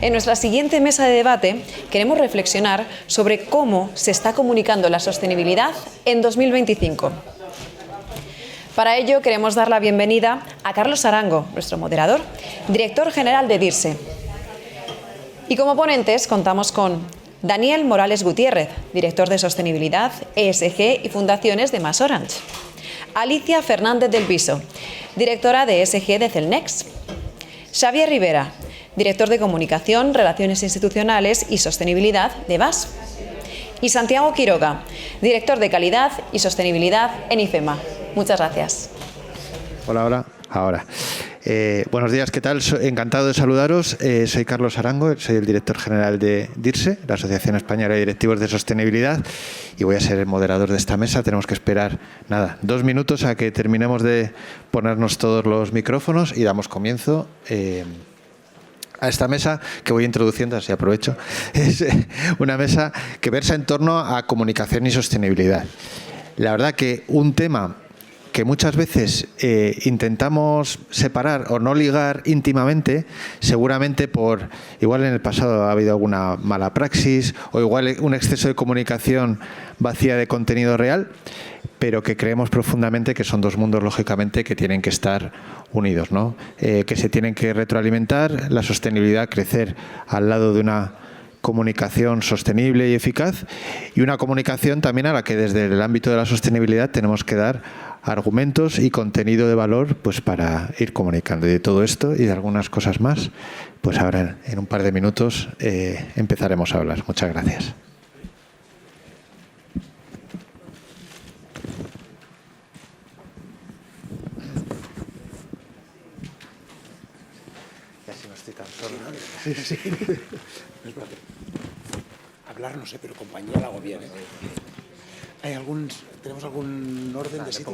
En nuestra siguiente mesa de debate queremos reflexionar sobre cómo se está comunicando la sostenibilidad en 2025. Para ello queremos dar la bienvenida a Carlos Arango, nuestro moderador, director general de DIRSE. Y como ponentes contamos con Daniel Morales Gutiérrez, director de Sostenibilidad, ESG y Fundaciones de MasOrange. Alicia Fernández del Viso, directora de ESG de Celnex. Xavier Rivera, director de Comunicación, Relaciones Institucionales y Sostenibilidad de BAS. Y Santiago Quiroga, director de Calidad y Sostenibilidad en IFEMA. Muchas gracias. Hola. Buenos días, ¿qué tal? Encantado de saludaros. Soy Carlos Arango, soy el director general de DIRSE, la Asociación Española de Directivos de Sostenibilidad, y voy a ser el moderador de esta mesa. Tenemos que esperar, 2 minutos a que terminemos de ponernos todos los micrófonos y damos comienzo a esta mesa que voy introduciendo, así aprovecho. Es una mesa que versa en torno a comunicación y sostenibilidad. La verdad que un tema que muchas veces intentamos separar o no ligar íntimamente, seguramente igual en el pasado ha habido alguna mala praxis o igual un exceso de comunicación vacía de contenido real, pero que creemos profundamente que son dos mundos, lógicamente, que tienen que estar unidos, ¿no? Que se tienen que retroalimentar, la sostenibilidad crecer al lado de una comunicación sostenible y eficaz, y una comunicación también a la que desde el ámbito de la sostenibilidad tenemos que dar argumentos y contenido de valor, pues para ir comunicando. Y de todo esto y de algunas cosas más, pues ahora en un par de minutos empezaremos a hablar. Muchas gracias. Ya si no estoy tan solo, ¿no? Sí. Hablar no sé, pero compañía la hago bien, ¿eh? ¿Tenemos algún orden de sitio?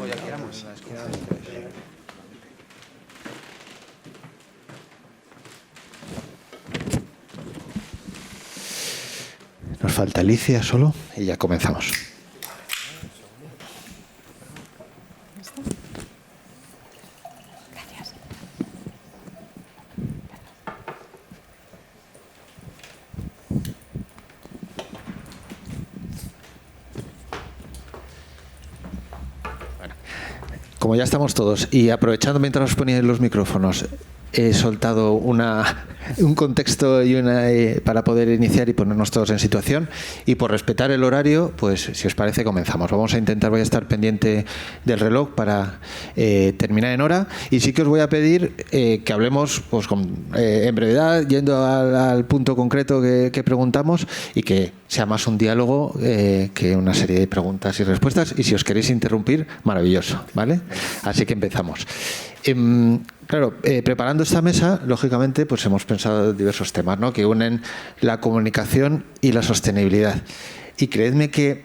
Nos falta Alicia solo y ya comenzamos. Como ya estamos todos y aprovechando mientras os poníais los micrófonos, he soltado un contexto y para poder iniciar y ponernos todos en situación, y por respetar el horario, pues si os parece comenzamos. Voy a estar pendiente del reloj para terminar en hora, y sí que os voy a pedir que hablemos pues, en brevedad, yendo al punto concreto que preguntamos, y que sea más un diálogo que una serie de preguntas y respuestas, y si os queréis interrumpir, maravilloso, ¿vale? Así que empezamos. Claro, preparando esta mesa, lógicamente, pues hemos pensado diversos temas, ¿no?, que unen la comunicación y la sostenibilidad. Y creedme que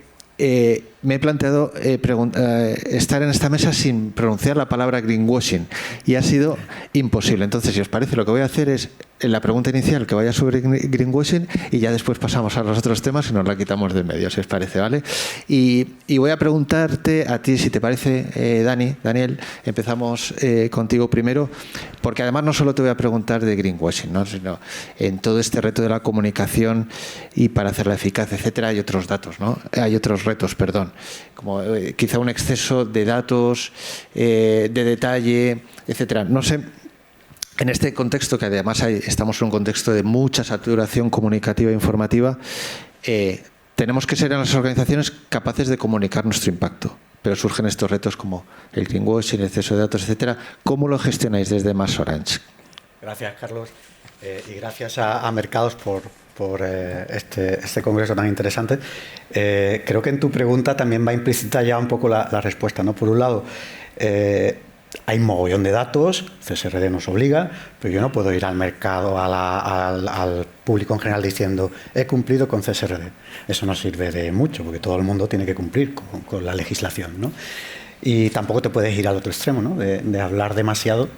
me he planteado estar en esta mesa sin pronunciar la palabra greenwashing, y ha sido imposible. Entonces, si os parece, lo que voy a hacer es en la pregunta inicial que vaya sobre greenwashing, y ya después pasamos a los otros temas y nos la quitamos de medio, si os parece, ¿vale? Y voy a preguntarte a ti, si te parece, Daniel, empezamos contigo primero, porque además no solo te voy a preguntar de greenwashing, ¿no?, sino en todo este reto de la comunicación y para hacerla eficaz, etcétera, hay otros datos, ¿no? Hay otros retos, perdón, como quizá un exceso de datos, de detalle, etcétera. No sé. En este contexto, que además estamos en un contexto de mucha saturación comunicativa e informativa, tenemos que ser en las organizaciones capaces de comunicar nuestro impacto. Pero surgen estos retos como el greenwashing, el exceso de datos, etcétera. ¿Cómo lo gestionáis desde MasOrange? Gracias, Carlos. Y gracias a Mercados por este congreso tan interesante. Creo que en tu pregunta también va implícita ya un poco la respuesta, ¿no? Por un lado, hay un mogollón de datos, CSRD nos obliga, pero yo no puedo ir al mercado, al público en general diciendo he cumplido con CSRD. Eso no sirve de mucho, porque todo el mundo tiene que cumplir con la legislación, ¿no? Y tampoco te puedes ir al otro extremo, ¿no?, de hablar demasiado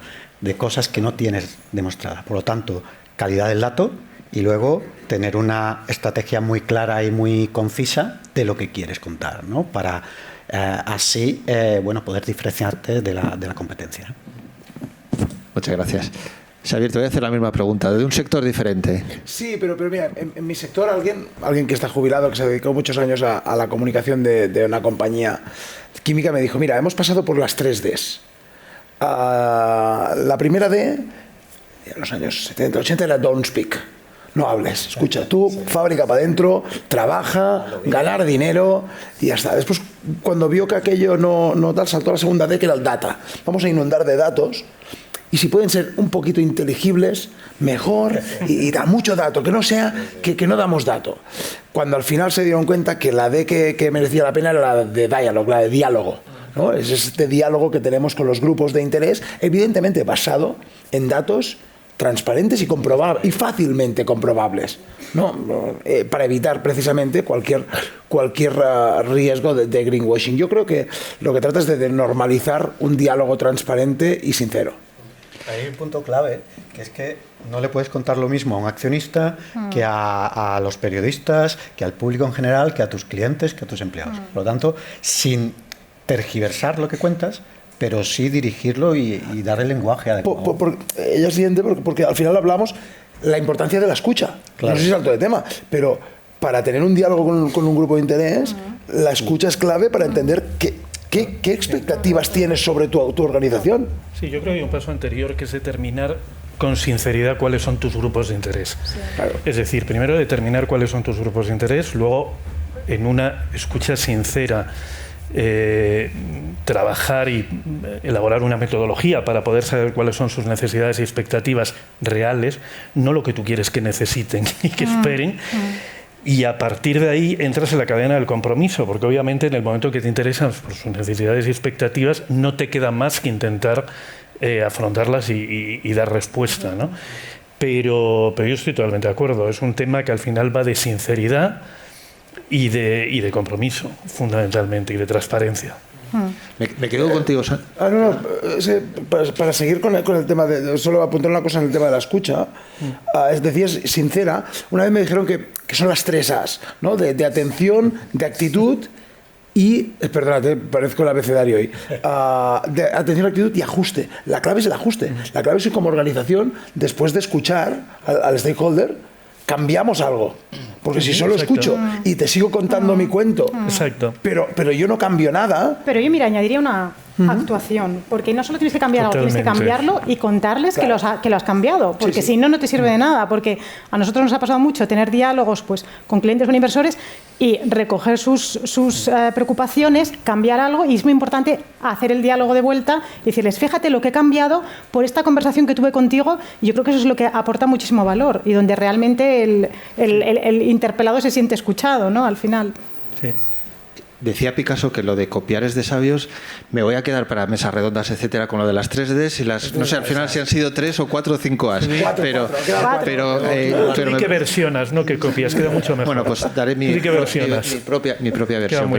de cosas que no tienes demostradas. Por lo tanto, calidad del dato, y luego tener una estrategia muy clara y muy concisa de lo que quieres contar, ¿no?, para así poder diferenciarte de la competencia. Muchas gracias. Xavier, te voy a hacer la misma pregunta, de un sector diferente. Sí, pero mira, en mi sector alguien que está jubilado, que se dedicó muchos años a la comunicación de una compañía química, me dijo, mira, hemos pasado por las 3 Ds. La primera D, en los años 70, 80, era don't speak. No hables, escucha, tú, fábrica para adentro, trabaja, ganar dinero y ya está. Después, cuando vio que aquello no tal, saltó a la segunda D, que era el data. Vamos a inundar de datos y si pueden ser un poquito inteligibles, mejor, y da mucho dato, que no sea que no damos dato. Cuando al final se dieron cuenta que la D que merecía la pena era la de diálogo, la de diálogo, ¿no? Es este diálogo que tenemos con los grupos de interés, evidentemente basado en datos transparentes y fácilmente comprobables, ¿no? Para evitar precisamente cualquier riesgo de greenwashing. Yo creo que lo que trata es de normalizar un diálogo transparente y sincero. Hay un punto clave, que es que no le puedes contar lo mismo a un accionista que a los periodistas, que al público en general, que a tus clientes, que a tus empleados. Por lo tanto, sin tergiversar lo que cuentas, pero sí dirigirlo y dar el lenguaje adecuado. Ella es siguiente porque al final hablamos la importancia de la escucha. Claro. No sé si salto de tema, pero para tener un diálogo con un grupo de interés, la escucha es clave para entender qué expectativas tienes sobre tu organización. Sí, yo creo que hay un paso anterior, que es determinar con sinceridad cuáles son tus grupos de interés. Sí. Claro. Es decir, primero determinar cuáles son tus grupos de interés, luego en una escucha sincera trabajar y elaborar una metodología para poder saber cuáles son sus necesidades y expectativas reales, no lo que tú quieres que necesiten y que esperen. Y a partir de ahí entras en la cadena del compromiso, porque obviamente en el momento que te interesan por sus necesidades y expectativas no te queda más que intentar afrontarlas y dar respuesta, ¿no? Pero yo estoy totalmente de acuerdo, es un tema que al final va de sinceridad y de compromiso, fundamentalmente, y de transparencia. Me quedo contigo, Sam. Para seguir con el tema solo apuntar una cosa en el tema de la escucha, es decir, es sincera. Una vez me dijeron que son las 3 A's, ¿no? De atención, de actitud y, perdónate, parezco el abecedario hoy, de atención, actitud y ajuste. La clave es el ajuste. La clave es que como organización, después de escuchar al stakeholder, cambiamos algo. Porque si solo escucho y te sigo contando mi cuento, pero yo no cambio nada. Pero yo, mira, añadiría una actuación, porque no solo tienes que cambiar algo, tienes que cambiarlo y contarles que lo has cambiado, porque si no, no te sirve de nada, porque a nosotros nos ha pasado mucho tener diálogos pues, con clientes o inversores y recoger sus preocupaciones, cambiar algo, y es muy importante hacer el diálogo de vuelta y decirles, fíjate lo que he cambiado por esta conversación que tuve contigo, y yo creo que eso es lo que aporta muchísimo valor y donde realmente el interpelado se siente escuchado, ¿no? Al final. Sí. Decía Picasso que lo de copiar es de sabios. Me voy a quedar para mesas redondas, etcétera, con lo de las 3 Ds y las, no sé, al final si han sido 3 o 4 o 5 As. Pero que versionas, no que copias, queda mucho mejor. Bueno, pues daré mi propia versión.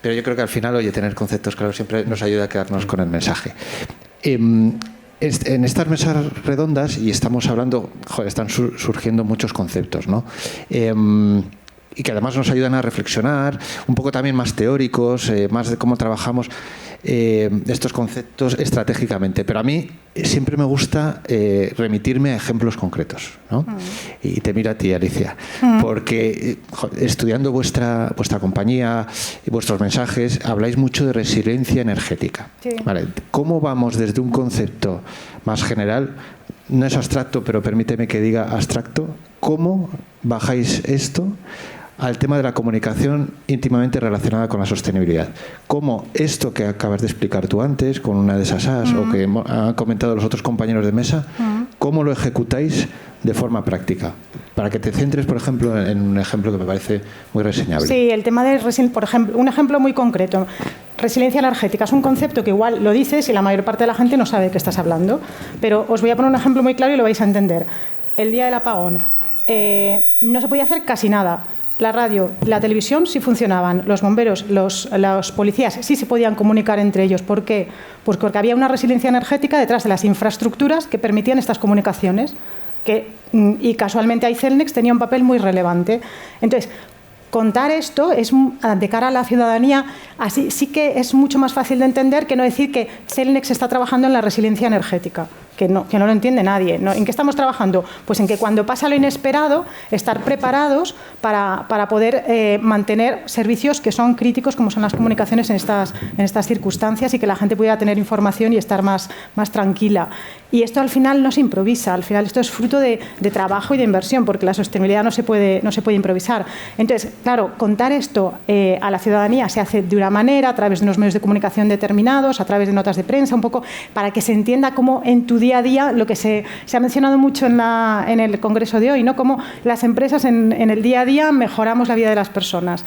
Pero yo creo que al final, oye, tener conceptos claros siempre nos ayuda a quedarnos con el mensaje. En estas mesas redondas, y estamos hablando, están surgiendo muchos conceptos, ¿no? Y que además nos ayudan a reflexionar, un poco también más teóricos, más de cómo trabajamos estos conceptos estratégicamente. Pero a mí siempre me gusta remitirme a ejemplos concretos, ¿no? Y te miro a ti, Alicia, porque estudiando vuestra compañía y vuestros mensajes, habláis mucho de resiliencia energética. Sí. ¿Vale? ¿Cómo vamos desde un concepto más general? No es abstracto, pero permíteme que diga abstracto. ¿Cómo bajáis esto al tema de la comunicación íntimamente relacionada con la sostenibilidad? ¿Cómo esto que acabas de explicar tú antes, con una de esas As, o que han comentado los otros compañeros de mesa, cómo lo ejecutáis de forma práctica? Para que te centres, por ejemplo, en un ejemplo que me parece muy reseñable. Sí, el tema de, por ejemplo, un ejemplo muy concreto. Resiliencia energética es un concepto que igual lo dices y la mayor parte de la gente no sabe de qué estás hablando. Pero os voy a poner un ejemplo muy claro y lo vais a entender. El día del apagón, no se podía hacer casi nada. La radio, la televisión sí funcionaban, los bomberos, los policías sí se podían comunicar entre ellos. ¿Por qué? Pues porque había una resiliencia energética detrás de las infraestructuras que permitían estas comunicaciones. Y casualmente ahí Cellnex tenía un papel muy relevante. Entonces, contar esto es de cara a la ciudadanía, así sí que es mucho más fácil de entender que no decir que Cellnex está trabajando en la resiliencia energética, que no lo entiende nadie, ¿no? ¿En qué estamos trabajando? Pues en que cuando pasa lo inesperado, estar preparados para poder mantener servicios que son críticos, como son las comunicaciones en estas circunstancias, y que la gente pudiera tener información y estar más tranquila. Y esto al final no se improvisa, al final esto es fruto de trabajo y de inversión, porque la sostenibilidad no se puede improvisar. Entonces, claro, contar esto a la ciudadanía se hace de una manera, a través de unos medios de comunicación determinados, a través de notas de prensa, un poco para que se entienda cómo en tu día a día, lo que se ha mencionado mucho en el Congreso de hoy, ¿no? Cómo las empresas en el día a día mejoramos la vida de las personas.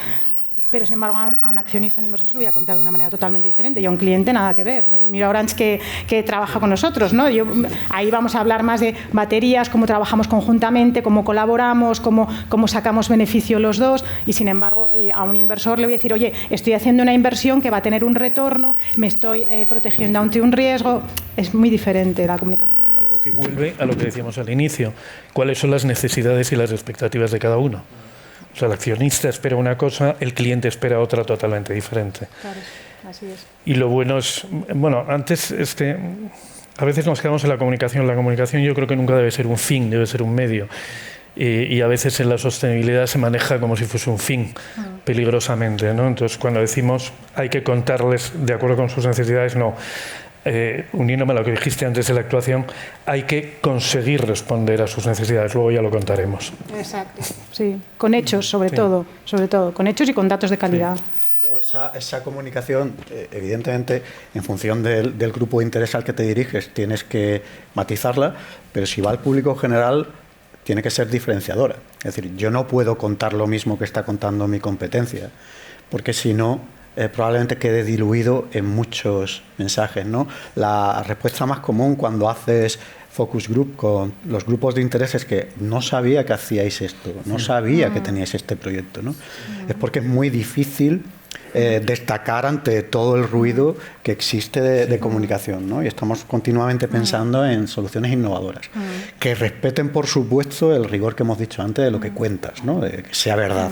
Pero, sin embargo, a un accionista en inversor se lo voy a contar de una manera totalmente diferente, y a un cliente nada que ver, ¿no? Y mira Orange que trabaja con nosotros, ¿no? Ahí vamos a hablar más de baterías, cómo trabajamos conjuntamente, cómo colaboramos, cómo sacamos beneficio los dos, y sin embargo a un inversor le voy a decir, oye, estoy haciendo una inversión que va a tener un retorno, me estoy protegiendo ante un riesgo. Es muy diferente la comunicación. Algo que vuelve a lo que decíamos al inicio, cuáles son las necesidades y las expectativas de cada uno. O sea, el accionista espera una cosa, el cliente espera otra totalmente diferente. Claro, así es. Y lo bueno es, bueno, antes a veces nos quedamos en la comunicación. La comunicación yo creo que nunca debe ser un fin, debe ser un medio. Y a veces en la sostenibilidad se maneja como si fuese un fin, peligrosamente, ¿no? Entonces, cuando decimos hay que contarles de acuerdo con sus necesidades, no. Uniéndome a lo que dijiste antes de la actuación, hay que conseguir responder a sus necesidades, luego ya lo contaremos. Exacto, sí, con hechos sobre todo, con hechos y con datos de calidad. Sí. Y luego esa comunicación, evidentemente, en función del grupo de interés al que te diriges, tienes que matizarla, pero si va al público general, tiene que ser diferenciadora. Es decir, yo no puedo contar lo mismo que está contando mi competencia, porque si no, probablemente quede diluido en muchos mensajes, ¿no? La respuesta más común cuando haces focus group con los grupos de interés es que no sabía que hacíais esto, no sabía que teníais este proyecto, ¿no? Es porque es muy difícil destacar ante todo el ruido que existe de comunicación, ¿no? Y estamos continuamente pensando en soluciones innovadoras que respeten, por supuesto, el rigor que hemos dicho antes de lo que cuentas, ¿no? De que sea verdad,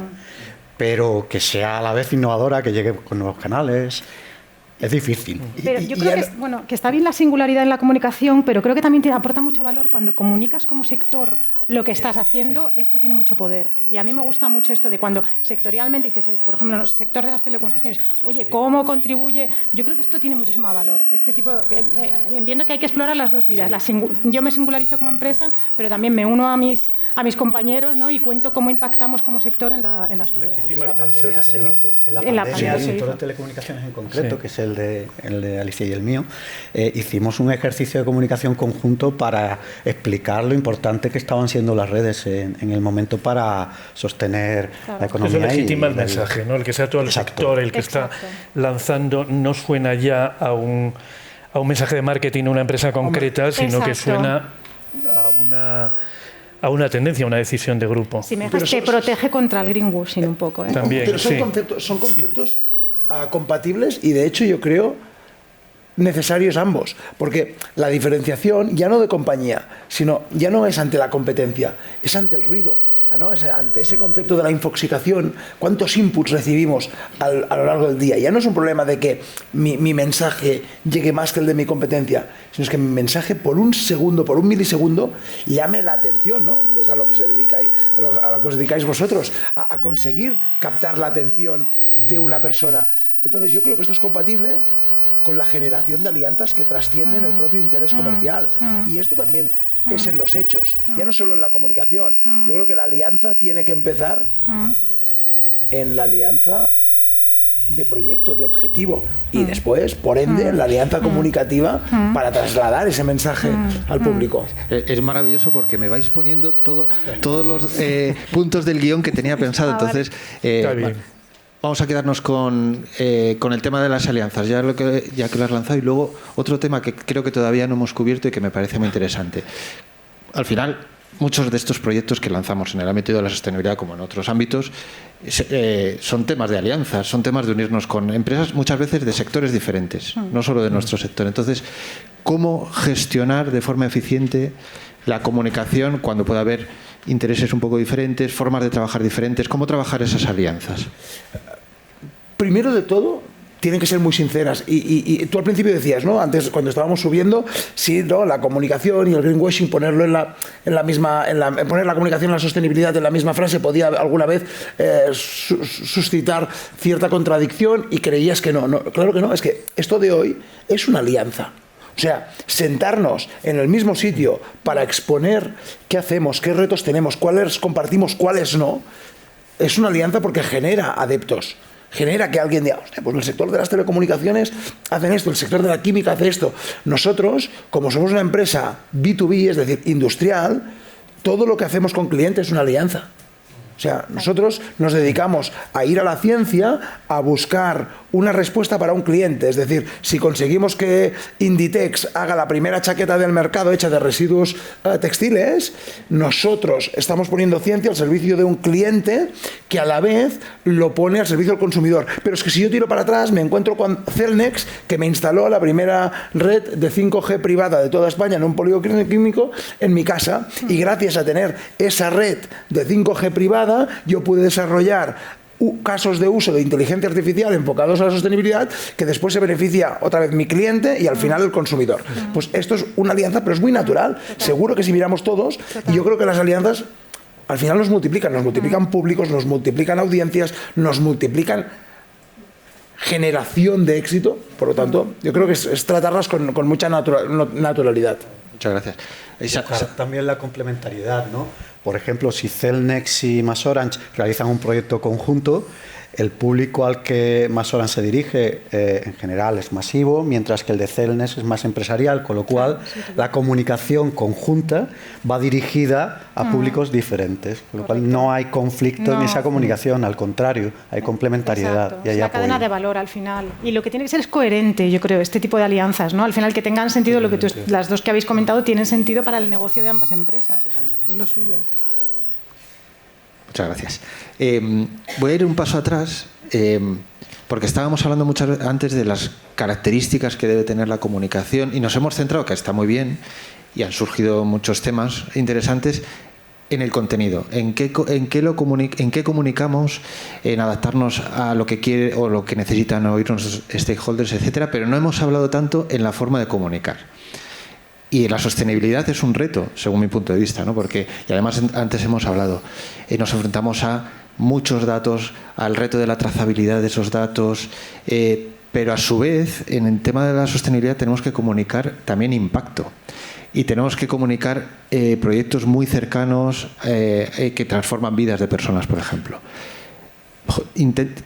pero que sea a la vez innovadora, que llegue con nuevos canales. Es difícil. Pero yo creo que está bien la singularidad en la comunicación, pero creo que también te aporta mucho valor cuando comunicas como sector lo que estás haciendo. Esto tiene mucho poder. Y a mí me gusta mucho esto de cuando sectorialmente dices, por ejemplo, en el sector de las telecomunicaciones, oye, ¿cómo contribuye? Yo creo que esto tiene muchísimo valor. Entiendo que hay que explorar las dos vidas. Yo me singularizo como empresa, pero también me uno a mis compañeros, ¿no? Y cuento cómo impactamos como sector en la sociedad. La pandemia se hizo. En la pandemia, el sector de telecomunicaciones en concreto, que es el de Alicia y el mío, hicimos un ejercicio de comunicación conjunto para explicar lo importante que estaban siendo las redes en el momento para sostener la economía. Eso legitima el mensaje, ¿no? El que sea todo el sector el que está lanzando, no suena ya a un mensaje de marketing de una empresa concreta, sino que suena a una tendencia, a una decisión de grupo. Si me dejas, te protege contra el greenwashing un poco, ¿eh? También, pero son conceptos compatibles y, de hecho, yo creo necesarios ambos, porque la diferenciación ya no de compañía, sino ya no es ante la competencia, es ante el ruido, ¿no? Es ante ese concepto de la infoxicación. ¿Cuántos inputs recibimos a lo largo del día? Ya no es un problema de que mi mensaje llegue más que el de mi competencia, sino es que mi mensaje por un segundo, por un milisegundo, llame la atención, ¿no? Es a lo que se dedica, a lo que os dedicáis vosotros, a conseguir captar la atención de una persona. Entonces yo creo que esto es compatible con la generación de alianzas que trascienden el propio interés comercial. Y esto también es en los hechos, ya no solo en la comunicación. Yo creo que la alianza tiene que empezar en la alianza de proyecto, de objetivo, y después, por ende, en la alianza comunicativa para trasladar ese mensaje al público. Es maravilloso porque me vais poniendo todos los puntos del guión que tenía pensado. Entonces, vamos a quedarnos con el tema de las alianzas, ya que lo has lanzado, y luego otro tema que creo que todavía no hemos cubierto y que me parece muy interesante. Al final, muchos de estos proyectos que lanzamos en el ámbito de la sostenibilidad, como en otros ámbitos, son temas de alianzas, son temas de unirnos con empresas muchas veces de sectores diferentes, no solo de nuestro sector. Entonces, ¿cómo gestionar de forma eficiente la comunicación cuando pueda haber intereses un poco diferentes, formas de trabajar diferentes? ¿Cómo trabajar esas alianzas? Primero de todo, tienen que ser muy sinceras. Y tú al principio decías, ¿no? Antes, cuando estábamos subiendo, sí, ¿no? La comunicación y el greenwashing, ponerlo poner la comunicación y la sostenibilidad en la misma frase podía alguna vez suscitar cierta contradicción y creías que no. Claro que no, es que esto de hoy es una alianza. O sea, sentarnos en el mismo sitio para exponer qué hacemos, qué retos tenemos, cuáles compartimos, cuáles no, es una alianza porque genera adeptos. Genera que alguien diga, hostia, pues en el sector de las telecomunicaciones hacen esto, el sector de la química hace esto. Nosotros, como somos una empresa B2B, es decir, industrial, todo lo que hacemos con clientes es una alianza. O sea, nosotros nos dedicamos a ir a la ciencia a buscar una respuesta para un cliente. Es decir, si conseguimos que Inditex haga la primera chaqueta del mercado hecha de residuos textiles, nosotros estamos poniendo ciencia al servicio de un cliente que a la vez lo pone al servicio del consumidor. Pero es que si yo tiro para atrás me encuentro con Celnex, que me instaló la primera red de 5G privada de toda España en un polígono químico en mi casa, y gracias a tener esa red de 5G privada yo pude desarrollar casos de uso de inteligencia artificial enfocados a la sostenibilidad que después se beneficia otra vez mi cliente y al final el consumidor. Pues esto es una alianza, pero es muy natural. Seguro que si miramos todos, y yo creo que las alianzas al final nos multiplican públicos, nos multiplican audiencias, nos multiplican generación de éxito. Por lo tanto, yo creo que es tratarlas con mucha naturalidad. Muchas gracias. También la complementariedad, ¿no? Por ejemplo, si Celnex y MasOrange realizan un proyecto conjunto, el público al que MasOrange se dirige en general es masivo, mientras que el de Celnex es más empresarial, con lo cual la comunicación conjunta va dirigida a públicos diferentes, con lo cual no hay conflicto en esa comunicación, al contrario, hay complementariedad. Y hay la cadena de valor al final. Y lo que tiene que ser es coherente, yo creo, este tipo de alianzas, ¿no? Al final que tengan sentido, lo que las dos que habéis comentado tienen sentido para el negocio de ambas empresas. Es lo suyo. Muchas gracias. Voy a ir un paso atrás, porque estábamos hablando antes de las características que debe tener la comunicación y nos hemos centrado, que está muy bien, y han surgido muchos temas interesantes, en el contenido, en qué comunicamos, en adaptarnos a lo que quiere o lo que necesitan oír nuestros stakeholders, etcétera, pero no hemos hablado tanto en la forma de comunicar. Y la sostenibilidad es un reto, según mi punto de vista, ¿no? Porque, y además antes hemos hablado, nos enfrentamos a muchos datos, al reto de la trazabilidad de esos datos, pero a su vez, en el tema de la sostenibilidad tenemos que comunicar también impacto. Y tenemos que comunicar proyectos muy cercanos que transforman vidas de personas, por ejemplo.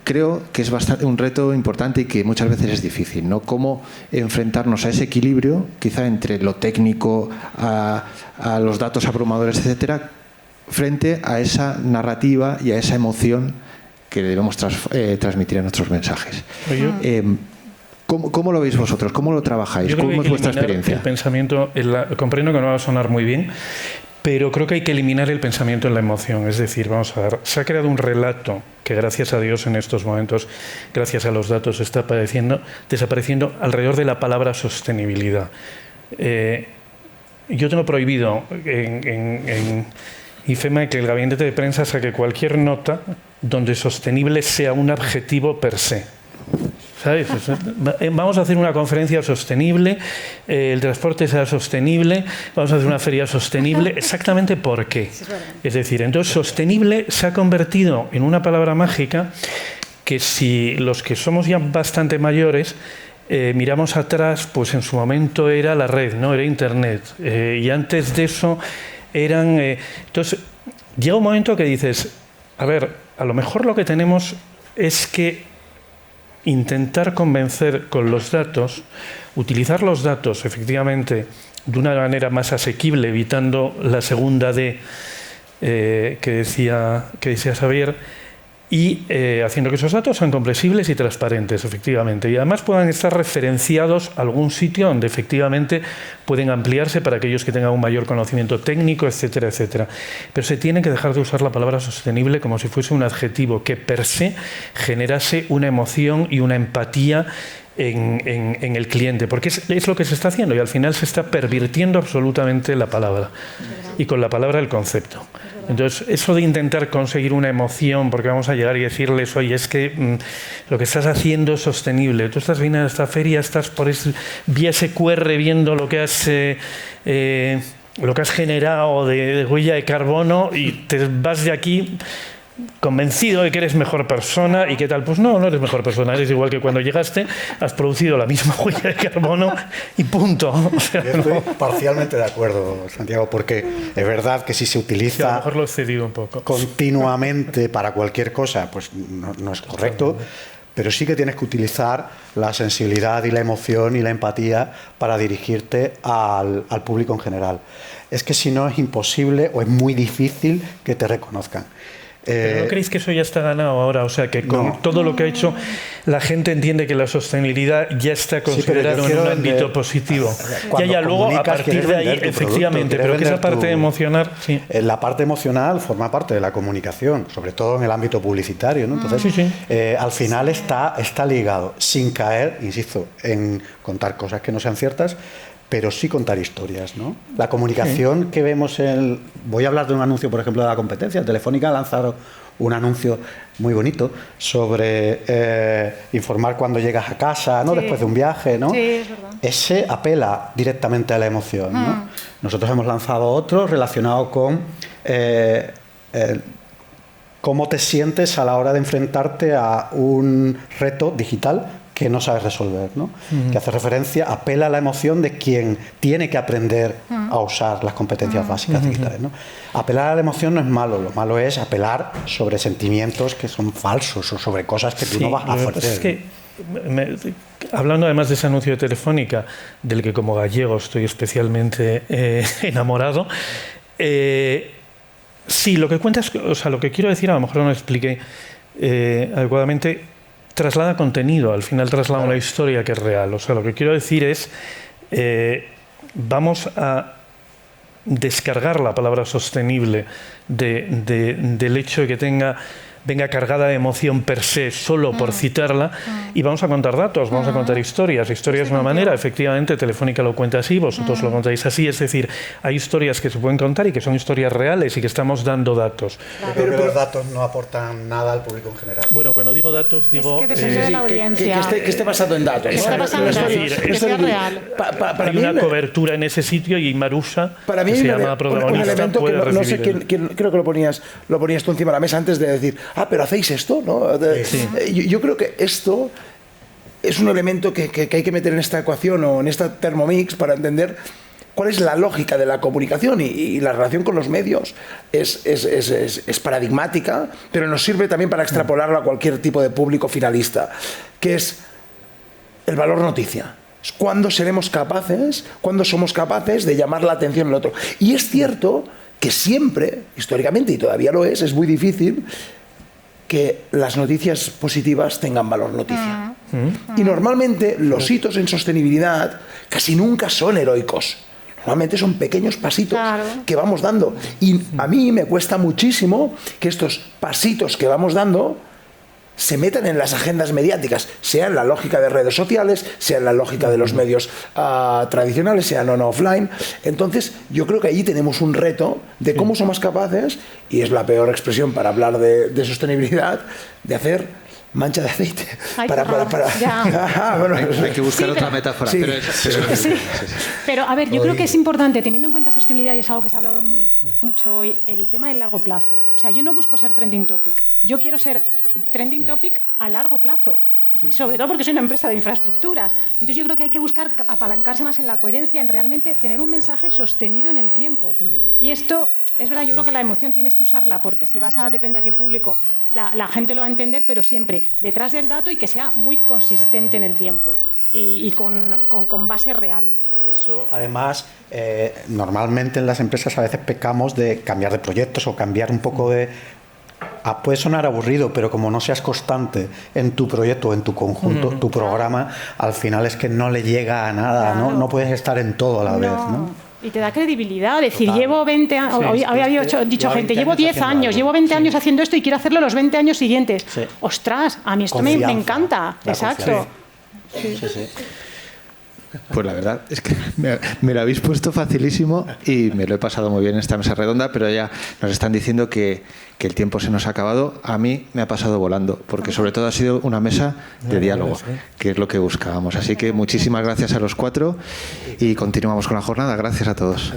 Creo que es un reto importante y que muchas veces es difícil, ¿no? Cómo enfrentarnos a ese equilibrio, quizá entre lo técnico, a los datos abrumadores, etcétera, frente a esa narrativa y a esa emoción que debemos transmitir en nuestros mensajes. ¿Cómo lo veis vosotros? ¿Cómo lo trabajáis? ¿Cómo es vuestra experiencia? El pensamiento, comprendo que no va a sonar muy bien, pero creo que hay que eliminar el pensamiento en la emoción. Es decir, vamos a ver, se ha creado un relato que gracias a Dios en estos momentos, gracias a los datos, está desapareciendo alrededor de la palabra sostenibilidad. Yo tengo prohibido en IFEMA que el gabinete de prensa saque cualquier nota donde sostenible sea un adjetivo per se. ¿Sabes? Vamos a hacer una conferencia sostenible, el transporte será sostenible, vamos a hacer una feria sostenible. ¿Exactamente por qué? Es decir, entonces sostenible se ha convertido en una palabra mágica que si los que somos ya bastante mayores miramos atrás, pues en su momento era la red, ¿no? Era Internet. Y antes de eso eran... entonces llega un momento que dices, a ver, a lo mejor lo que tenemos es que intentar convencer con los datos, utilizar los datos efectivamente de una manera más asequible, evitando la segunda D que decía Xavier, y haciendo que esos datos sean comprensibles y transparentes, efectivamente, y además puedan estar referenciados a algún sitio donde efectivamente pueden ampliarse para aquellos que tengan un mayor conocimiento técnico, etcétera, etcétera. Pero se tiene que dejar de usar la palabra sostenible como si fuese un adjetivo que per se generase una emoción y una empatía en el cliente, porque es lo que se está haciendo y al final se está pervirtiendo absolutamente la palabra y con la palabra el concepto. Entonces, eso de intentar conseguir una emoción, porque vamos a llegar y decirles, oye, es que lo que estás haciendo es sostenible. Tú estás viniendo a esta feria, estás por vía SQR viendo lo que has generado de huella de carbono y te vas de aquí convencido de que eres mejor persona. ¿Y qué tal? Pues no eres mejor persona, eres igual que cuando llegaste, has producido la misma huella de carbono y punto. O sea, yo estoy parcialmente de acuerdo, Santiago, porque es verdad que si se utiliza a lo mejor lo he excedido un poco continuamente para cualquier cosa, pues no es correcto, pero sí que tienes que utilizar la sensibilidad y la emoción y la empatía para dirigirte al público en general. Es que si no es imposible o es muy difícil que te reconozcan. ¿Pero no creéis que eso ya está ganado ahora? O sea, que con todo lo que ha hecho, la gente entiende que la sostenibilidad ya está considerada en un ámbito positivo. Ya luego, a partir de ahí, efectivamente, pero que esa parte emocional... Sí. La parte emocional forma parte de la comunicación, sobre todo en el ámbito publicitario, ¿no? Entonces, al final está ligado, sin caer, insisto, en contar cosas que no sean ciertas, pero sí contar historias, ¿no? La comunicación que vemos voy a hablar de un anuncio, por ejemplo, de la competencia. Telefónica ha lanzado un anuncio muy bonito sobre informar cuando llegas a casa, ¿no? Después de un viaje, ¿no? Sí, es verdad. Ese apela directamente a la emoción, ¿no? Nosotros hemos lanzado otro relacionado con cómo te sientes a la hora de enfrentarte a un reto digital que no sabes resolver, ¿no? Que hace referencia, apela a la emoción de quien tiene que aprender a usar las competencias básicas digitales, ¿no? Apelar a la emoción no es malo, lo malo es apelar sobre sentimientos que son falsos o sobre cosas que tú no vas a hacer. Es que, hablando además de ese anuncio de Telefónica, del que como gallego estoy especialmente enamorado, sí, lo que cuentas, o sea, lo que quiero decir, a lo mejor no lo expliqué adecuadamente, traslada contenido, al final traslada una historia que es real. O sea, lo que quiero decir es, vamos a descargar la palabra sostenible del hecho de que venga cargada de emoción per se, solo por citarla, y vamos a contar datos, vamos a contar historias. Historias de una manera, efectivamente, Telefónica lo cuenta así, vosotros lo contáis así, es decir, hay historias que se pueden contar y que son historias reales y que estamos dando datos. Claro. Pero los datos no aportan nada al público en general. Bueno, cuando digo datos, digo... Es que depende de la audiencia. Que esté basado en datos. Que esté basado en datos, que sea real. Hay una cobertura en ese sitio y Marusa, que se llama protagonista, puede recibir... No sé quién, creo que lo ponías tú encima de la mesa antes de decir, pero hacéis esto, ¿no? Yo creo que esto es un elemento que hay que meter en esta ecuación o en esta Thermomix para entender cuál es la lógica de la comunicación y la relación con los medios es paradigmática, pero nos sirve también para extrapolarlo a cualquier tipo de público finalista, que es el valor noticia. Es cuándo seremos capaces, cuándo somos capaces de llamar la atención al otro. Y es cierto que siempre, históricamente, y todavía lo es muy difícil que las noticias positivas tengan valor noticia. Y normalmente los hitos en sostenibilidad casi nunca son heroicos. Normalmente son pequeños pasitos que vamos dando. Y a mí me cuesta muchísimo que estos pasitos que vamos dando se metan en las agendas mediáticas, sea en la lógica de redes sociales, sea en la lógica de los medios tradicionales, sea no offline. Entonces, yo creo que allí tenemos un reto de cómo somos capaces, y es la peor expresión para hablar de sostenibilidad, de hacer mancha de aceite. Bueno, hay que buscar otra metáfora. Sí. Pero a ver, yo creo que es importante, teniendo en cuenta sostenibilidad, y es algo que se ha hablado mucho hoy, el tema del largo plazo. O sea, yo no busco ser trending topic. Yo quiero ser trending topic a largo plazo. Sí. Sobre todo porque soy una empresa de infraestructuras. Entonces yo creo que hay que buscar apalancarse más en la coherencia, en realmente tener un mensaje sostenido en el tiempo. Y esto, es verdad, yo creo que la emoción tienes que usarla, porque si depende a qué público, la gente lo va a entender, pero siempre detrás del dato y que sea muy consistente en el tiempo y con base real. Y eso, además, normalmente en las empresas a veces pecamos de cambiar de proyectos o cambiar un poco de... puede sonar aburrido, pero como no seas constante en tu proyecto, en tu conjunto, tu programa, al final es que no le llega a nada, claro. ¿no? No puedes estar en todo a la vez, ¿no? Y te da credibilidad, decir, llevo 20 años, hoy había dicho gente, llevo 10 años, llevo 20 años haciendo esto y quiero hacerlo los 20 años siguientes. Sí. Ostras, a mí esto me encanta, exacto. Sí. Pues la verdad es que me lo habéis puesto facilísimo y me lo he pasado muy bien en esta mesa redonda, pero ya nos están diciendo que el tiempo se nos ha acabado. A mí me ha pasado volando, porque sobre todo ha sido una mesa de diálogo, que es lo que buscábamos. Así que muchísimas gracias a los 4 y continuamos con la jornada. Gracias a todos.